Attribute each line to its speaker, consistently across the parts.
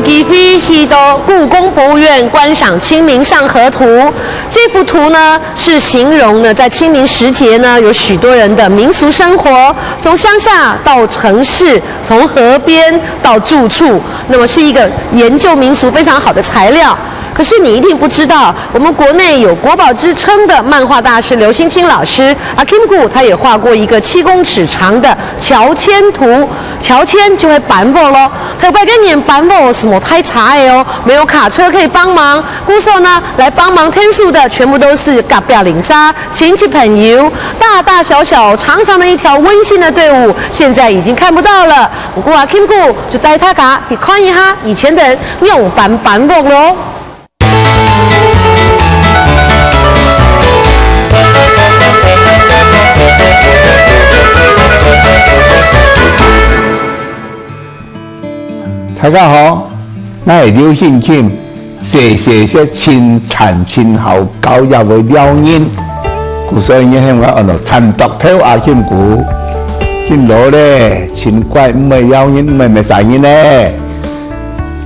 Speaker 1: 机飞去到故宫博物院观赏《清明上河图》。这幅图呢，是形容呢，在清明时节呢，有许多人的民俗生活，从乡下到城市，从河边到住处，那么是一个研究民俗非常好的材料。可是你一定不知道，我们国内有国宝之称的漫画大师刘兴清老师阿 Kim Gu， 他也画过一个7公尺长的乔迁图。乔迁就会板斧咯，可不可以跟你板斧什么太差哦？没有卡车可以帮忙，故手呢来帮忙添数的全部都是隔壁邻沙亲戚朋友，大大小小长长的一条温馨的队伍，现在已经看不到了。不过阿 Kim Gu 就带大家去看一下以前的人用板斧咯。
Speaker 2: 大家好，我是刘兴清，谢谢些亲产亲好教育的了人，故所以向我按照参读头阿金股，今罗咧亲怪唔系了人，唔系咩啥人咧？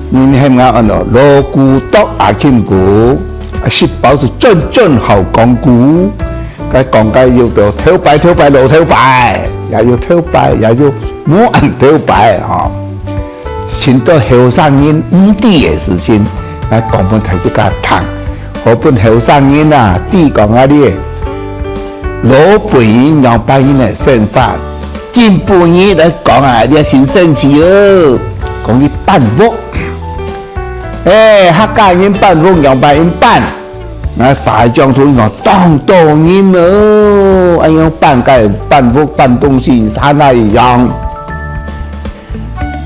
Speaker 2: 你向我按照罗古督阿金股，是保是正好讲古，该讲该要到头摆路头摆，也要头摆，也要冇按头摆哈。先到后生人5地的事情，来讲本睇这个谈，好本后生人啊，地讲啊啲老辈人、两辈人的生法，进步人来讲啊啲新生气哦，讲啲办屋，客家人办屋，两辈人办，那法将图讲当人哦，哎呀办屋办东西，他那一样。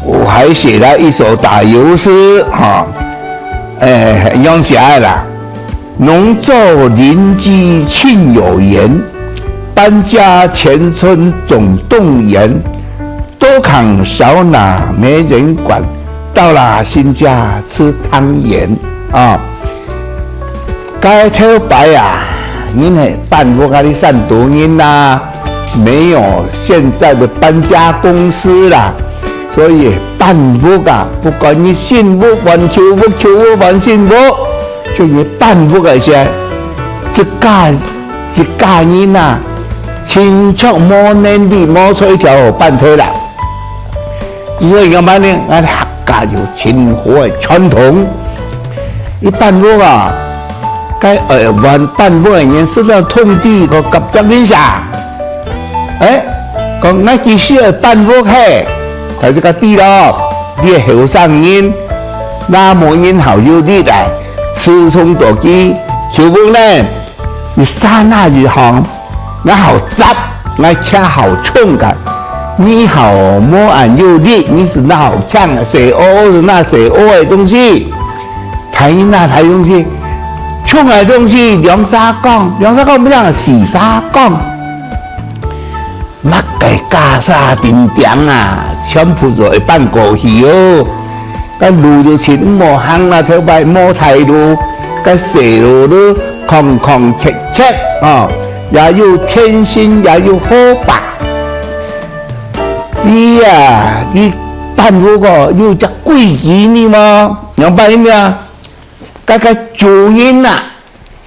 Speaker 2: 我还写了一首打油诗哈，用起来了。农作邻居庆有缘，搬家前村总动员，多扛少拿没人管，到了新家吃汤圆啊。该头白啊，因为办屋嗰啲善读人啦，没有现在的搬家公司啦。所以办屋啊，不管你信屋、还求屋、求屋还信屋，就你办屋嗰些，一家人啊，清楚冇能力冇出一条办推啦。所以咁样呢，我哋客家有清河嘅传统。一办屋啊，该玩办屋嘅人是要通地個夾夾面下，講我幾時要辦屋係？睇這個地咯，你後生人，那麼人好有力的，自從到去小屋呢，你剎那一行，我好雜，我恰好衝的，你好冇按有力，你是那好搶的，誰是那誰的東西，睇那睇東西，衝的東西兩沙講不講四沙講。乜計家沙點點啊，全部都會搬過去哦。個路就前冇行啦，頭擺冇睇路，個斜路都空隙啊，也有天星，也有河白。你搬屋個有隻規矩呢嘛？兩百咩啊？個主人啊，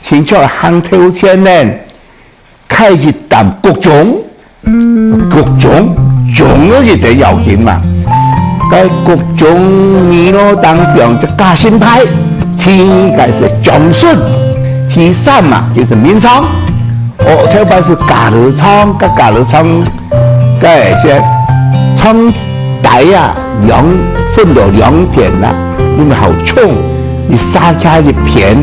Speaker 2: 先出行頭前呢，開始談各種。各種嗰是第要緊嘛，該各種你咯當表就家新派，第個是長順，第三嘛就是民倉，特別是家樂倉，跟家樂倉，該些倉底啊分了兩片啦，因為好重，你殺開一片，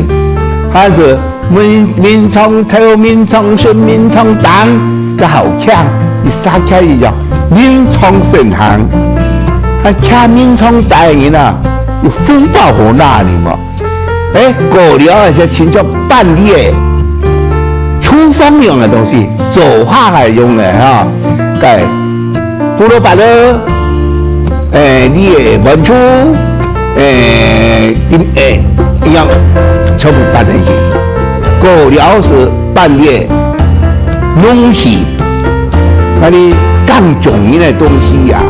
Speaker 2: 還是民倉頭民倉是民倉當。個好強，你殺起一樣民創盛行，看民創大人啊，有風暴河那裡嘛？過了那些親戚辦理廚房用的東西，做飯來用的哈，該胡蘿蔔了，你的文書，一樣全部辦得起。過了是辦理。東西，那啲更重要的東西呀，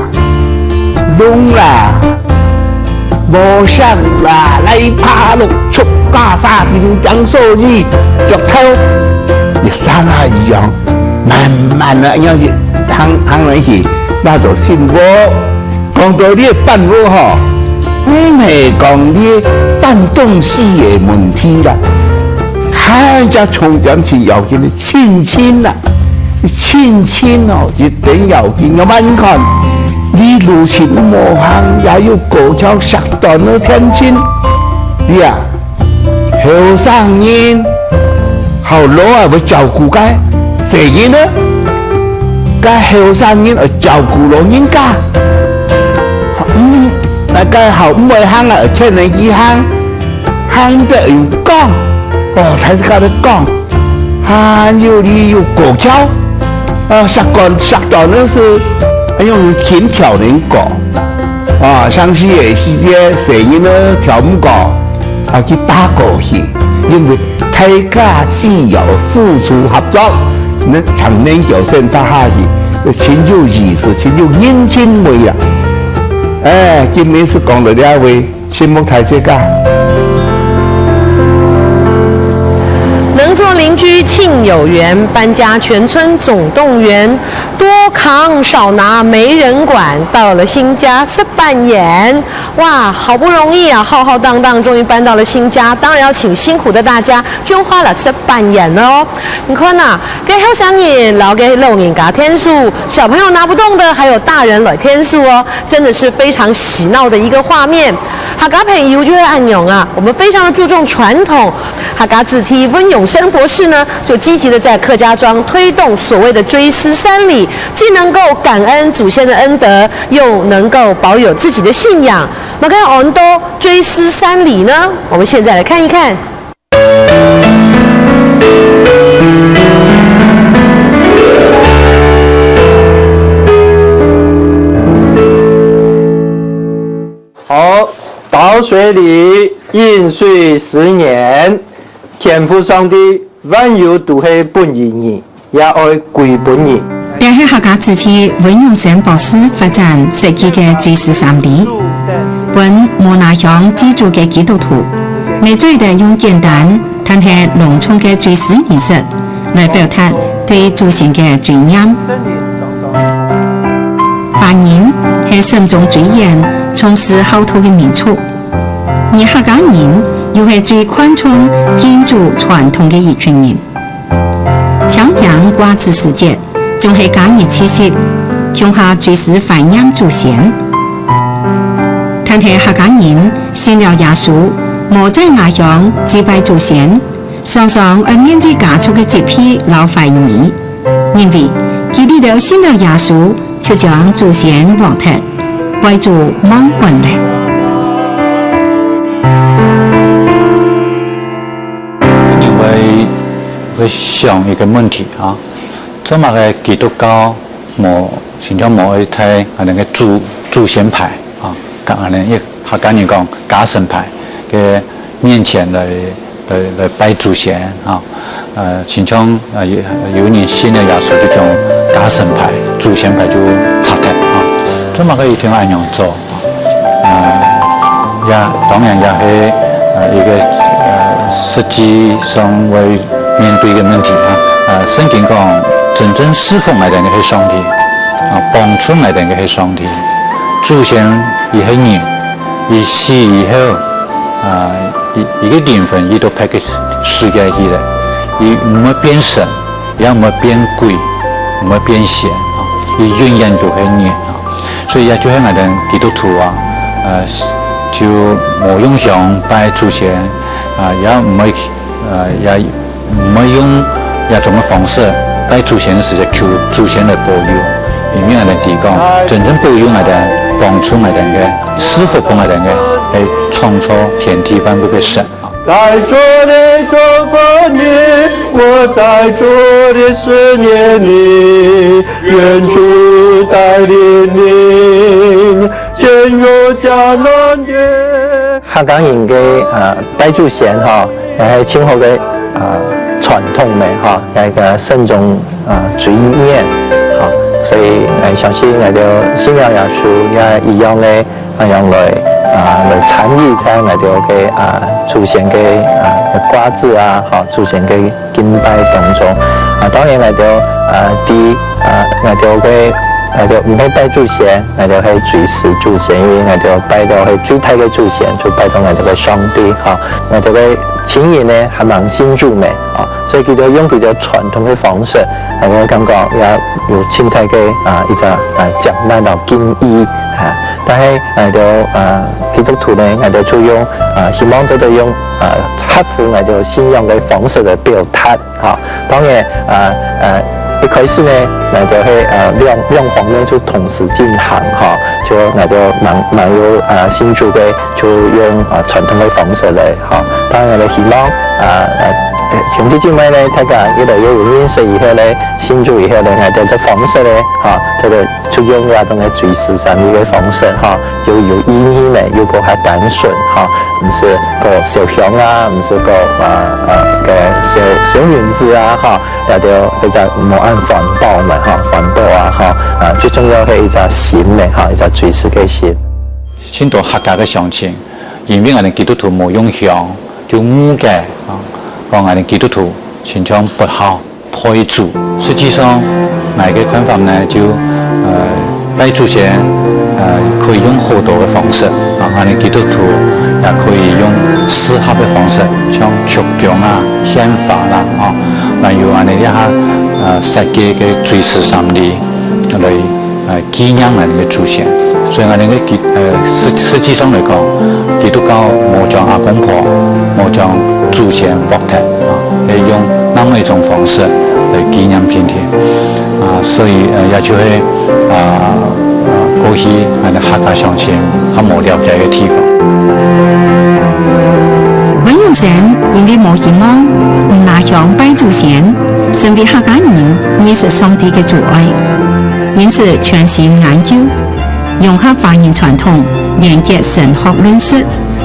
Speaker 2: 弄啦，无想啦，来爬落出家沙边讲所以脚头也山下一样，慢慢的要是行来去，那就幸福。讲到你的办法吼，唔系讲你办东西的问题啦，还加重点是要紧的亲亲啦，亲亲哦一定要紧，要慢看。你如情无行，也有高跷实断的天亲。你啊，后生人，好老啊要照顾个谁人呢？个后生人要照顾老人家。那个好唔会行啊，听人去行，行得有讲，哦，才是甲你讲，还有你有高跷，实断的是。用天条能搞啊，上次的时间谁人呢跳唔搞，要去打过去，因为大家需要付出合作，那长年就算打下去，亲就意思，亲就认真味啊！哎，今面是讲了两位，心目台这个。
Speaker 1: 能做邻居庆有缘，搬家全村总动员。多扛少拿没人管，到了新家失半眼。哇，好不容易啊，浩浩荡荡终于搬到了新家，当然要请辛苦的大家，就花了失半眼哦。你看呐，给后生人，然后给老人家添数，小朋友拿不动的，还有大人来添数哦，真的是非常喜闹的一个画面。客家朋友就会按钮啊，我们非常的注重传统。客家子弟温永生博士呢，就积极的在客家庄推动所谓的追思三礼，既能够感恩祖先的恩德，又能够保有自己的信仰。那该on多追思三礼呢？我们现在来看一看。
Speaker 3: 好，倒水里饮水10年，天父上帝万有都是本人的，也爱归本人。
Speaker 4: 这是客家子弟温永生博士发展设计的追思三礼，本莫那乡居住的基督徒，每做的用简单但是浓重的追思仪式来表达对祖先的尊严。华人是心中最严、从事后头的民族，而客家人又是最宽重、建筑传统的一群人。强阳挂子时节，仲係假日七夕，向下追思懷念祖先。但係客家人信了耶穌，無在那樣祭拜祖先，常常要面對家族嘅責批老懷疑，因為佢哋了信了耶穌，就將祖先忘掉，為做忘本嚟。
Speaker 5: 会想一个问题啊，这么个基督教现在冇在那个祖先牌啊，讲那一客家人讲家神牌嘅面前来拜祖先啊，现在有年新的耶稣这种家神牌、祖先牌就拆掉啊，这么个一定按样做也当然也是一个实际上为面对的问题圣经讲真正侍奉来的是上帝帮助来的是上帝，祖先也是人，一死以后一个灵魂伊都派给世界去了，伊唔会变神，也唔会变鬼，唔会变邪伊永远都是人所以也就係我哋基督徒就冇用上拜祖先也唔會也唔會用一種嘅方式拜祖先嘅時候求祖先來保佑，因為我哋提講真正保佑我哋幫助我哋嘅師傅幫我哋嘅係創造天地萬物嘅神
Speaker 3: 在座的做分年，我在座的10年里，愿主带领你，前有迦南的。客家人嘅拜祖先係清好嘅傳統嘅一個慎重尊嚴所以相信我哋信仰耶穌也一樣嘅樣來来参与在我哋嘅出現嘅瓜子出現嘅敬拜當中當然我哋我哋嘅我哋唔係拜祖先，我哋係隨時祖先，因為我哋拜到係最大嘅祖先，就拜到我哋嘅上帝我哋嘅親人呢係蠻信主嘅所以佢哋用佢哋傳統嘅方式，我感覺也有親切嘅一個接納到敬意但係我哋基督徒呢，我哋就用希望就用合乎我哋信仰嘅方式嚟表達當然一開始呢，我哋係兩方面就同時進行就我哋蠻有信主嘅，就用傳統嘅方式嚟當然我哋希望兄弟姐妹呢，大家越來越有認識以後呢，信主以後呢，我哋這方式呢就用那種嘅隨時上面嘅方式又有意義呢，又個係單純唔是個小香唔是個小園子有啲比較冇按環保嘛環保最重要係一個心一個隨時嘅心。
Speaker 5: 先到客家嘅鄉親，因為我哋基督徒冇用香，就誤解講我哋基督徒全場不好配主。實際上，我嘅看法呢就拜祖先可以用好多嘅方式我哋基督徒也可以用適合嘅方式，像曲強獻法啦例如我哋一下實際嘅追思三禮嚟紀念我哋嘅祖先。所以我哋嘅實際上嚟講，基督教冇將阿公婆冇將祖先復活係用那麼一種方式嚟紀念天天所以也就係過去我哋客家鄉親係冇了解嘅地方。
Speaker 4: 文勇神因為冇希望唔拿香拜祖先，身為客家人認識上帝嘅主愛，因此全心研究融合華人傳統，連結神學論述，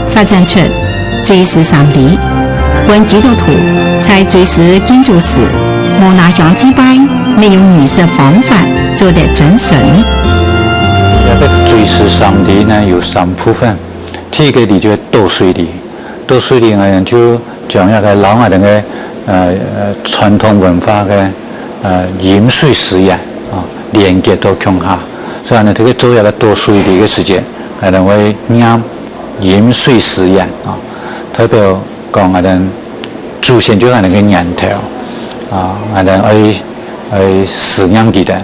Speaker 4: 發展出追思三禮。本基督徒在追思建築時，冇拿香祭拜，沒有儀式方法做得準繩。
Speaker 5: 一個追思三禮呢有三部分，第一個禮就係稻穗禮，稻穗禮我哋就將一個老我哋嘅傳統文化嘅飲水思想連結到鄉下。所以呢，這個做一個稻穗禮嘅時間，我哋會念飲水思想代表講我哋祖先就係我哋嘅年頭我哋去思念佢哋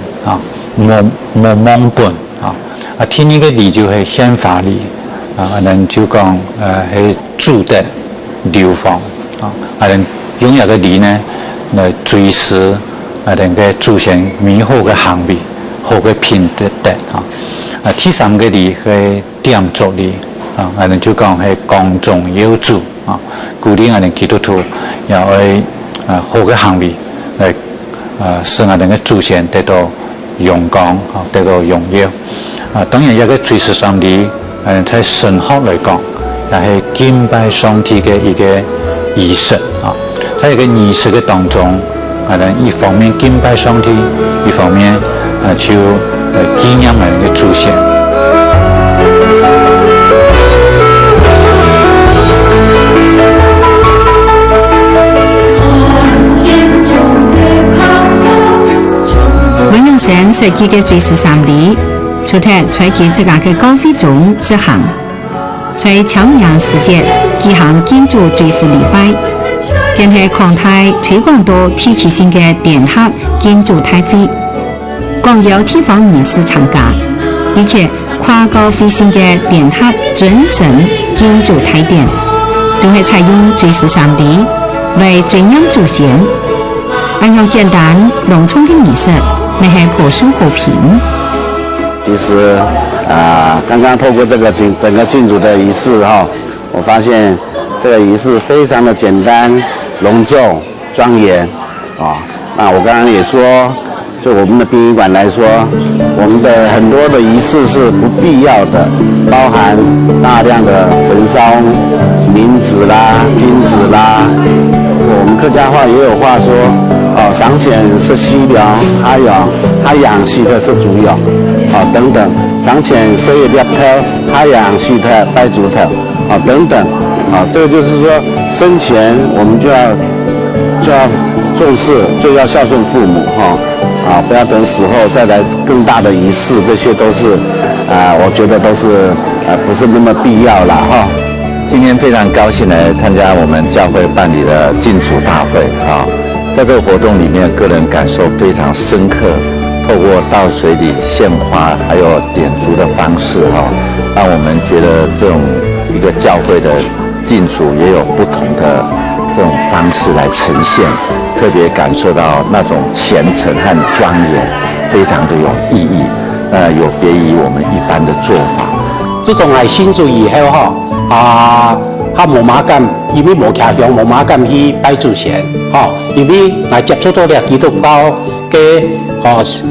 Speaker 5: 冇忘本第二個禮就係獻法禮我哋就講係祖德流芳我哋用一個禮呢來追思我哋嘅祖先美好嘅行為。好嘅品德第三個禮係點燭禮我哋就講係光宗耀祖鼓勵我哋基督徒也會好嘅行為嚟使我哋嘅祖先得到榮光得到榮耀當然一個追思三禮在神學嚟講也係敬拜上帝嘅一個儀式在一個儀式嘅當中我哋一方面敬拜上帝一方面就紀念我哋嘅祖先。
Speaker 4: 文勇神設計嘅追思三禮，除咗在佢自家嘅高飛中實行，在長陽時節舉行建築追思禮拜，更係擴大推廣到地區性嘅聯合建築大會。共有地方人士參加，而且跨高飛性嘅聯合準繩建築大典，都係採用追思三禮來尊仰祖先。按照簡單農村嘅儀式，你係樸素和平。
Speaker 6: 其實剛剛透過這個整個建築的儀式我發現這個儀式非常的簡單、隆重、莊嚴那我剛剛也說。就我們的殯儀館來說，我們的很多的儀式是不必要的，包含大量的焚燒冥紙啦、金紙啦。我們客家話也有話說，賞錢是西療，還有他養息的是主友，等等。长浅蛇叶猎头、海洋细头、白竹头啊等等啊，这个就是说生前我们就要重视，就要孝顺父母不要等死后再来更大的仪式，这些都是我觉得都是不是那么必要了哈。
Speaker 5: 今天非常高兴来参加我们教会办理的敬主大会啊，在这个活动里面，个人感受非常深刻。透过倒水里献花，还有点烛的方式让我们觉得这种一个教会的敬主也有不同的这种方式来呈现，特别感受到那种虔诚和庄严，非常的有意义，有别于我们一般的做法。
Speaker 7: 自从来信主以后无马敢，因为无徛向无马敢去拜祖先因为来接触到了基督教嘅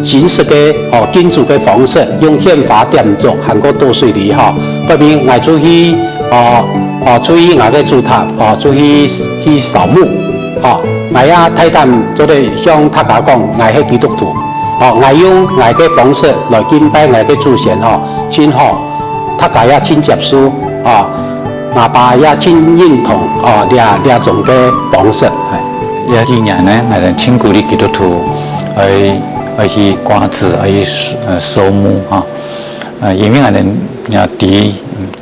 Speaker 7: 形式嘅敬主嘅方式，用宪法点做，含个倒水里不明来出去出去我嘅主塔出去扫墓我太淡做嚟向大家讲，我係基督徒我用我嘅方式来敬拜我嘅祖先真好，大家也真接受哪怕也真认同两种嘅方式。
Speaker 5: 也今年呢，我哋真鼓励基督徒去瓜子，去收墓因为我哋伫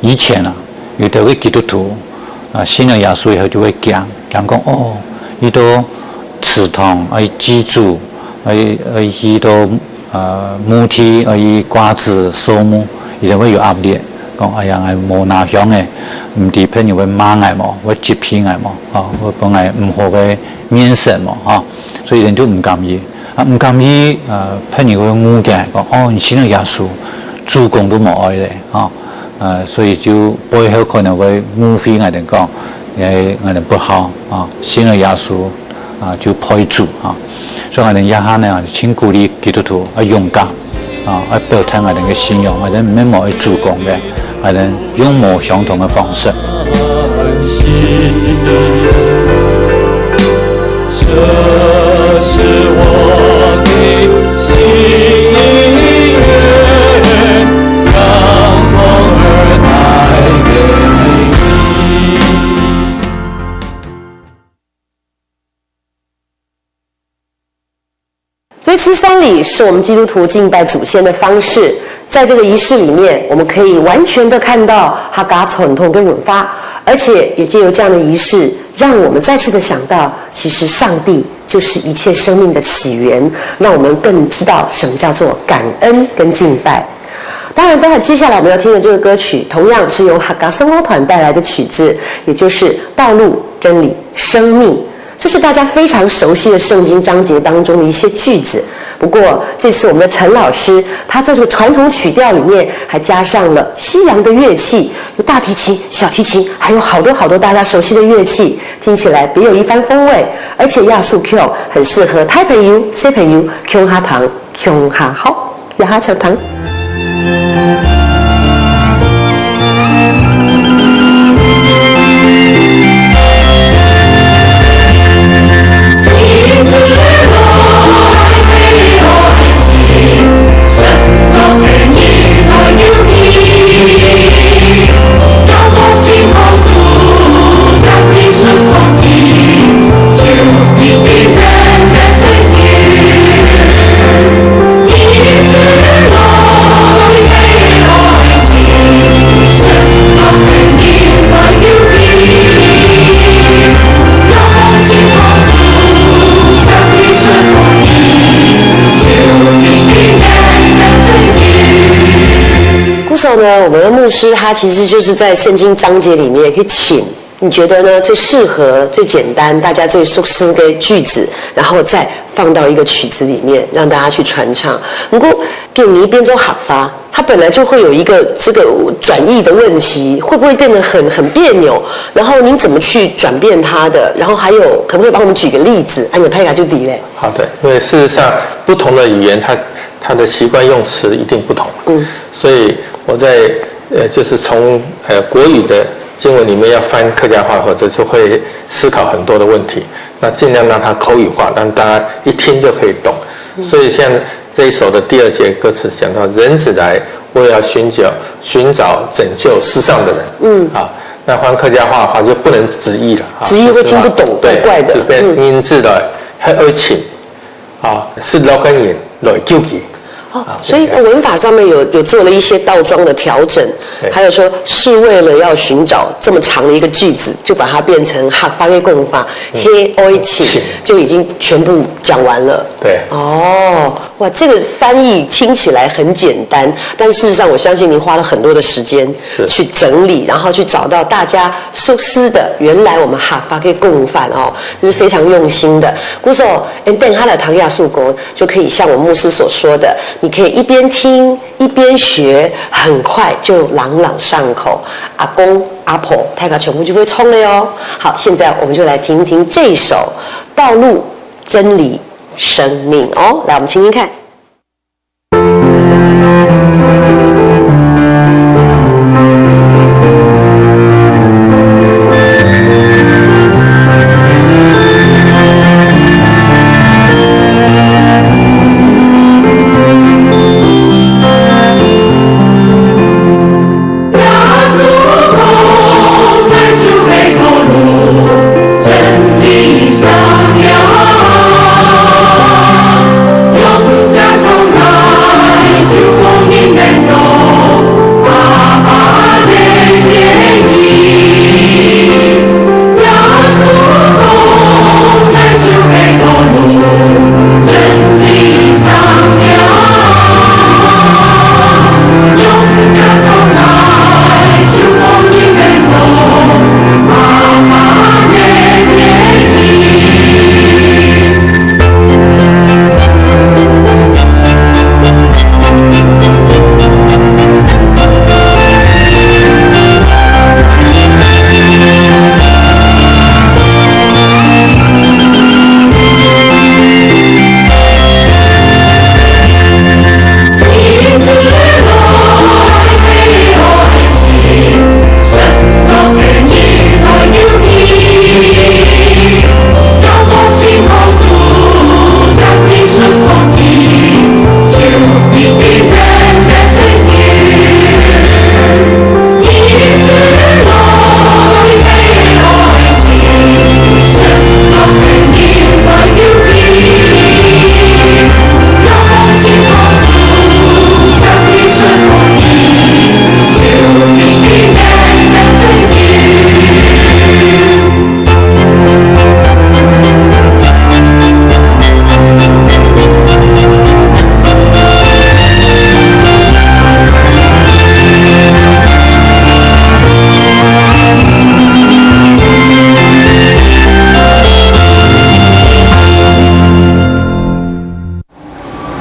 Speaker 5: 以前有啲个基督徒信了耶稣以后就会讲伊都祠堂去祭祖，去到墓地去瓜子收墓，伊就会有压力。讲哎呀，我无拿香诶，唔啲朋友会骂我冇，会接片我冇，我本来唔好嘅面神冇，所以人就唔甘意，唔甘意，朋友会误解，讲你信了耶稣，主公都冇愛咧，所以就背後可能會誤會我哋講，我哋不好信了耶穌就配主所以我哋一下呢，請鼓勵基督徒勇敢表態我哋嘅信仰，我哋唔係冇去主公嘅。我哋用冇相同嘅方式。
Speaker 3: 这是我的心愿，让梦儿带给你。
Speaker 1: 追思丧礼是我们基督徒敬拜祖先的方式。在这个仪式里面，我们可以完全的看到哈嘎传统跟文化，而且也借由这样的仪式，让我们再次的想到，其实上帝就是一切生命的起源，让我们更知道什么叫做感恩跟敬拜。当然，待会接下来我们要听的这个歌曲，同样是由哈嘎僧欧团带来的曲子，也就是《道路、真理、生命》。这是大家非常熟悉的圣经章节当中的一些句子。不过这次我们的陈老师，他在这个传统曲调里面还加上了西洋的乐器，有大提琴、小提琴，还有好多好多大家熟悉的乐器，听起来别有一番风味。而且亚素 Q 很适合台朋友、小朋友穷哈糖、穷哈好、呀哈抢糖。呢，我们的牧师他其实就是在圣经章节里面去请你觉得呢最适合、最简单、大家最熟悉的句子，然后再放到一个曲子里面，让大家去传唱。不过给你变奏喊发，它本来就会有一个这个转译的问题，会不会变得很别扭？然后您怎么去转变它的？然后还有可不可以帮我们举个例子？有太雅就底嘞。
Speaker 8: 好的，因为事实上不同的语言它的习惯用词一定不同，所以我在就是从国语的经文里面要翻客家话，或者就会思考很多的问题，那尽量让它口语化，让大家一听就可以懂。所以像这一首的第二节歌词讲到，人子来我也要寻找拯救世上的人。那翻客家话的话就不能直译了，
Speaker 1: 直译会听不懂，怪怪的。
Speaker 8: 就变音字的很而且是老根人来救济。
Speaker 1: 所以文法上面有做了一些倒装的调整，还有说是为了要寻找这么长的一个句子，就把它变成客家的讲法，黑爱情就已经全部讲完了。
Speaker 8: 对，
Speaker 1: 哇，这个翻译听起来很简单，但事实上我相信您花了很多的时间去整理，然后去找到大家熟悉的原来我们客家的讲法这是非常用心的。故说，等他的唐亚述国就可以像我牧师所说的。你可以一边听一边学，很快就朗朗上口。阿公阿婆太卡全部就会冲了哟。好，现在我们就来听听这首《道路真理生命》哦。来，我们听听看。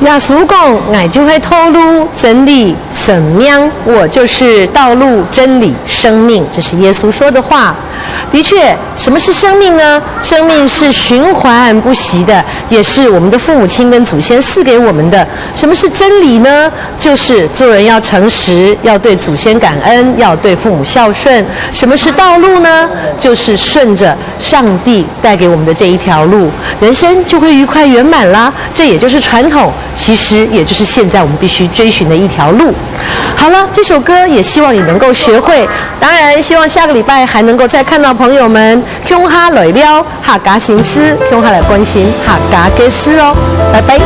Speaker 1: 耶稣讲，我就会透露真理生命，我就是道路、真理、生命，这是耶稣说的话。的确，什么是生命呢？生命是循环不息的，也是我们的父母亲跟祖先赐给我们的。什么是真理呢？就是做人要诚实，要对祖先感恩，要对父母孝顺。什么是道路呢？就是顺着上帝带给我们的这一条路，人生就会愉快圆满啦。这也就是传统，其实也就是现在我们必须追寻的一条路。好了，这首歌也希望你能够学会，当然希望下个礼拜还能够再看到朋友们用哈来了客家心思，用哈来关心客家的事哦，拜拜。